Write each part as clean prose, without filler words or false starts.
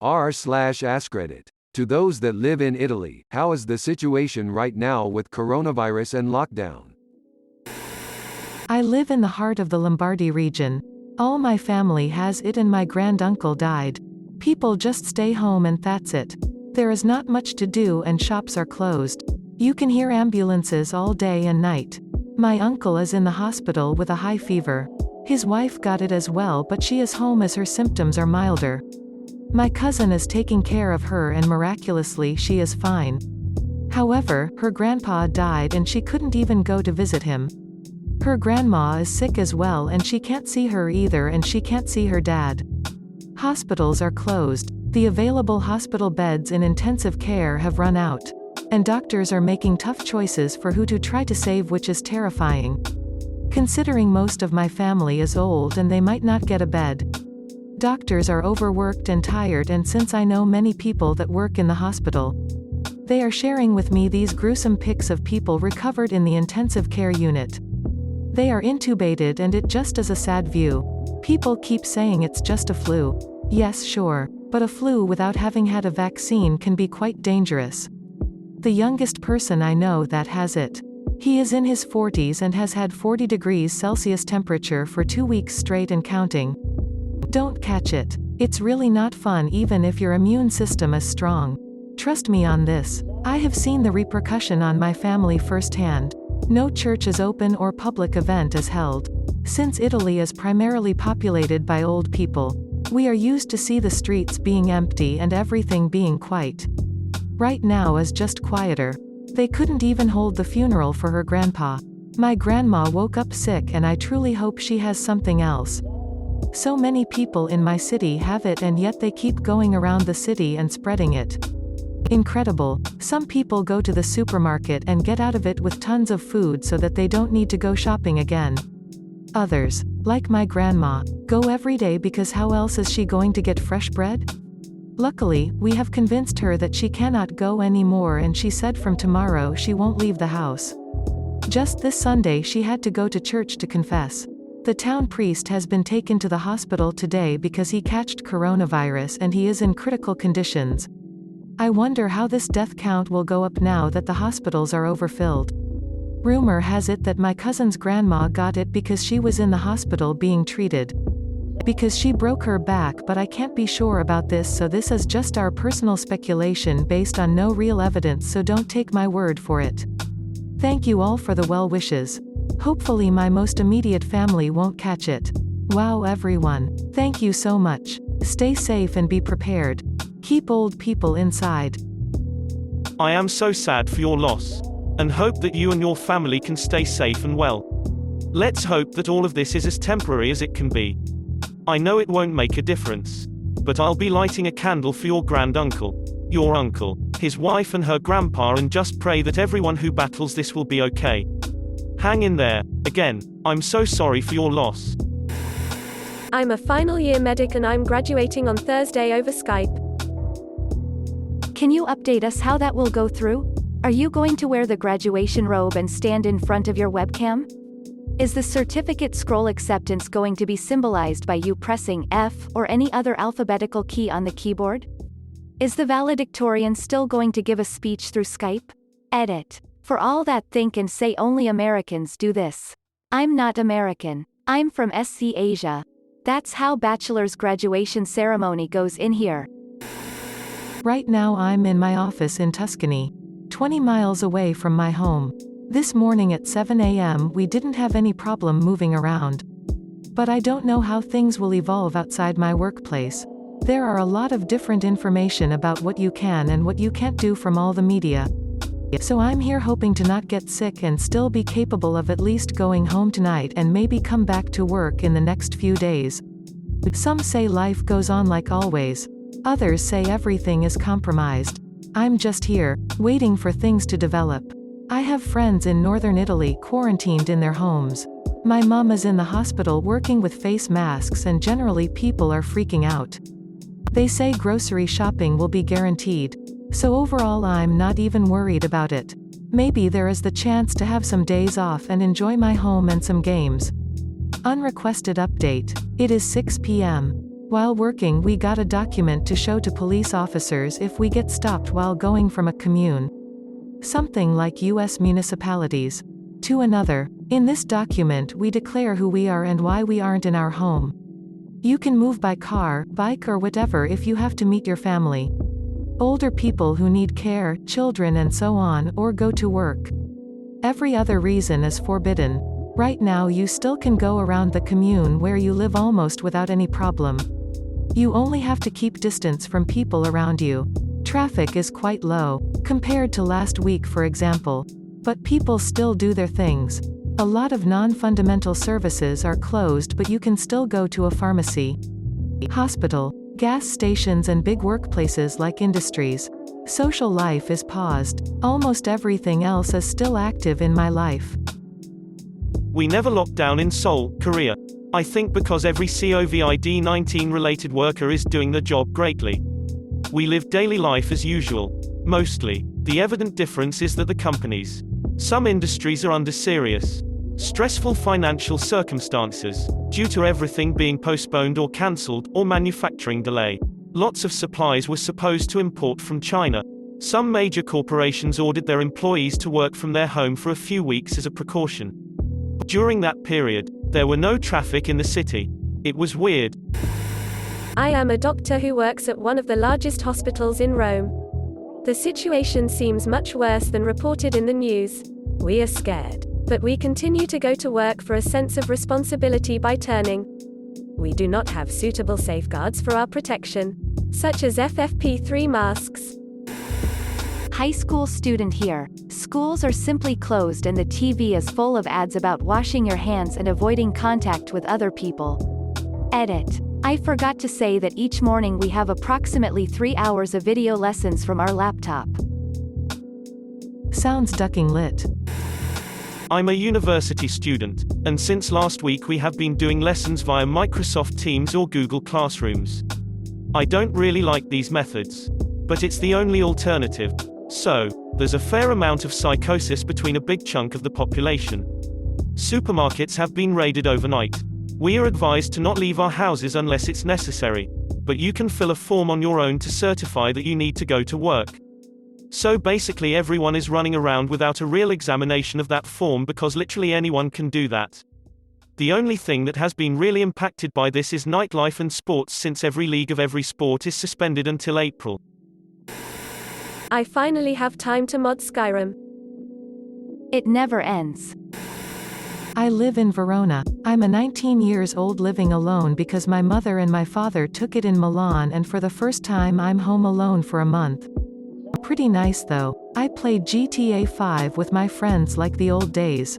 r/AskReddit. To those that live in Italy, how is the situation right now with coronavirus and lockdown? I live in the heart of the Lombardy region. All my family has it and my granduncle died. People just stay home and that's it. There is not much to do and shops are closed. You can hear ambulances all day and night. My uncle is in the hospital with a high fever. His wife got it as well, but she is home as her symptoms are milder. My cousin is taking care of her and miraculously she is fine. However, her grandpa died and she couldn't even go to visit him. Her grandma is sick as well and she can't see her either and she can't see her dad. Hospitals are closed. The available hospital beds in intensive care have run out. And doctors are making tough choices for who to try to save, which is terrifying. Considering most of my family is old and they might not get a bed. Doctors are overworked and tired, and since I know many people that work in the hospital, they are sharing with me these gruesome pics of people recovered in the intensive care unit. They are intubated and it just is a sad view. People keep saying it's just a flu. Yes, sure, but a flu without having had a vaccine can be quite dangerous. The youngest person I know that has it. He is in his 40s and has had 40 degrees Celsius temperature for 2 weeks straight and counting. Don't catch it. It's really not fun even if your immune system is strong. Trust me on this. I have seen the repercussion on my family firsthand. No church is open or public event is held. Since Italy is primarily populated by old people, we are used to see the streets being empty and everything being quiet. Right now is just quieter. They couldn't even hold the funeral for her grandpa. My grandma woke up sick and I truly hope she has something else. So many people in my city have it and yet they keep going around the city and spreading it. Incredible. Some people go to the supermarket and get out of it with tons of food so that they don't need to go shopping again. Others, like my grandma, go every day because how else is she going to get fresh bread? Luckily, we have convinced her that she cannot go anymore and she said from tomorrow she won't leave the house. Just this Sunday she had to go to church to confess. The town priest has been taken to the hospital today because he catched coronavirus and he is in critical conditions. I wonder how this death count will go up now that the hospitals are overfilled. Rumor has it that my cousin's grandma got it because she was in the hospital being treated. Because she broke her back, but I can't be sure about this, so this is just our personal speculation based on no real evidence, so don't take my word for it. Thank you all for the well wishes. Hopefully my most immediate family won't catch it. Wow everyone. Thank you so much. Stay safe and be prepared. Keep old people inside. I am so sad for your loss. And hope that you and your family can stay safe and well. Let's hope that all of this is as temporary as it can be. I know it won't make a difference. But I'll be lighting a candle for your granduncle. Your uncle, his wife and her grandpa, and just pray that everyone who battles this will be okay. Hang in there. Again, I'm so sorry for your loss. I'm a final year medic and I'm graduating on Thursday over Skype. Can you update us how that will go through? Are you going to wear the graduation robe and stand in front of your webcam? Is the certificate scroll acceptance going to be symbolized by you pressing F or any other alphabetical key on the keyboard? Is the valedictorian still going to give a speech through Skype? Edit. For all that think and say only Americans do this. I'm not American. I'm from SC Asia. That's how bachelor's graduation ceremony goes in here. Right now I'm in my office in Tuscany, 20 miles away from my home. This morning at 7 a.m. we didn't have any problem moving around. But I don't know how things will evolve outside my workplace. There are a lot of different information about what you can and what you can't do from all the media. So I'm here hoping to not get sick and still be capable of at least going home tonight and maybe come back to work in the next few days. Some say life goes on like always. Others say everything is compromised. I'm just here, waiting for things to develop. I have friends in northern Italy quarantined in their homes. My mom is in the hospital working with face masks and generally people are freaking out. They say grocery shopping will be guaranteed. So overall I'm not even worried about it. Maybe there is the chance to have some days off and enjoy my home and some games. Unrequested update. It is 6 p.m. While working, we got a document to show to police officers if we get stopped while going from a commune, something like US municipalities, to another. In this document, we declare who we are and why we aren't in our home. You can move by car, bike, or whatever if you have to meet your family, older people who need care, children, and so on, or go to work. Every other reason is forbidden. Right now, you still can go around the commune where you live almost without any problem. You only have to keep distance from people around you. Traffic is quite low, compared to last week for example. But people still do their things. A lot of non-fundamental services are closed, but you can still go to a pharmacy, hospital, gas stations, and big workplaces like industries. Social life is paused. Almost everything else is still active in my life. We never locked down in Seoul, Korea. I think because every COVID-19 related worker is doing the job greatly. We live daily life as usual. Mostly. The evident difference is that the companies, some industries are under serious, stressful financial circumstances, due to everything being postponed or cancelled, or manufacturing delay. Lots of supplies were supposed to import from China. Some major corporations ordered their employees to work from their home for a few weeks as a precaution. During that period, there were no traffic in the city. It was weird. I am a doctor who works at one of the largest hospitals in Rome. The situation seems much worse than reported in the news. We are scared, but we continue to go to work for a sense of responsibility by turning. We do not have suitable safeguards for our protection, such as FFP3 masks. High school student here. Schools are simply closed and the TV is full of ads about washing your hands and avoiding contact with other people. Edit. I forgot to say that each morning we have approximately 3 hours of video lessons from our laptop. Sounds ducking lit. I'm a university student, and since last week we have been doing lessons via Microsoft Teams or Google Classrooms. I don't really like these methods, but it's the only alternative. So, there's a fair amount of psychosis between a big chunk of the population. Supermarkets have been raided overnight. We are advised to not leave our houses unless it's necessary, but you can fill a form on your own to certify that you need to go to work. So basically everyone is running around without a real examination of that form because literally anyone can do that. The only thing that has been really impacted by this is nightlife and sports, since every league of every sport is suspended until April. I finally have time to mod Skyrim. It never ends. I live in Verona. I'm a 19 years old living alone because my mother and my father took it in Milan, and for the first time I'm home alone for a month. Pretty nice though. I played GTA 5 with my friends like the old days.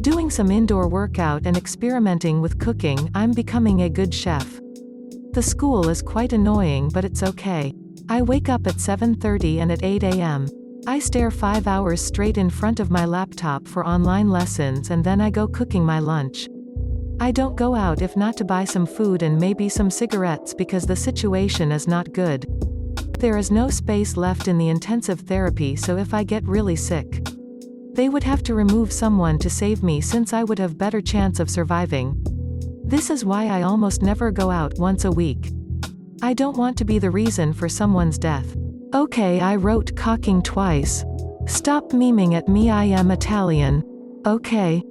Doing some indoor workout and experimenting with cooking. I'm becoming a good chef. The school is quite annoying, but it's okay. I wake up at 7:30 and at 8 a.m. I stare 5 hours straight in front of my laptop for online lessons, and then I go cooking my lunch. I don't go out if not to buy some food and maybe some cigarettes because the situation is not good. There is no space left in the intensive therapy, so if I get really sick, they would have to remove someone to save me, since I would have better chance of surviving. This is why I almost never go out once a week. I don't want to be the reason for someone's death. Okay, I wrote cocking twice. Stop memeing at me, I am Italian. Okay.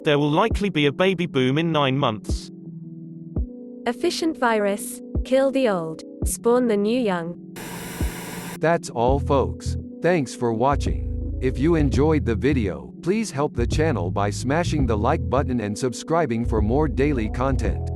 There will likely be a baby boom in 9 months. Efficient virus. Kill the old. Spawn the new young. That's all folks. Thanks for watching. If you enjoyed the video, please help the channel by smashing the like button and subscribing for more daily content.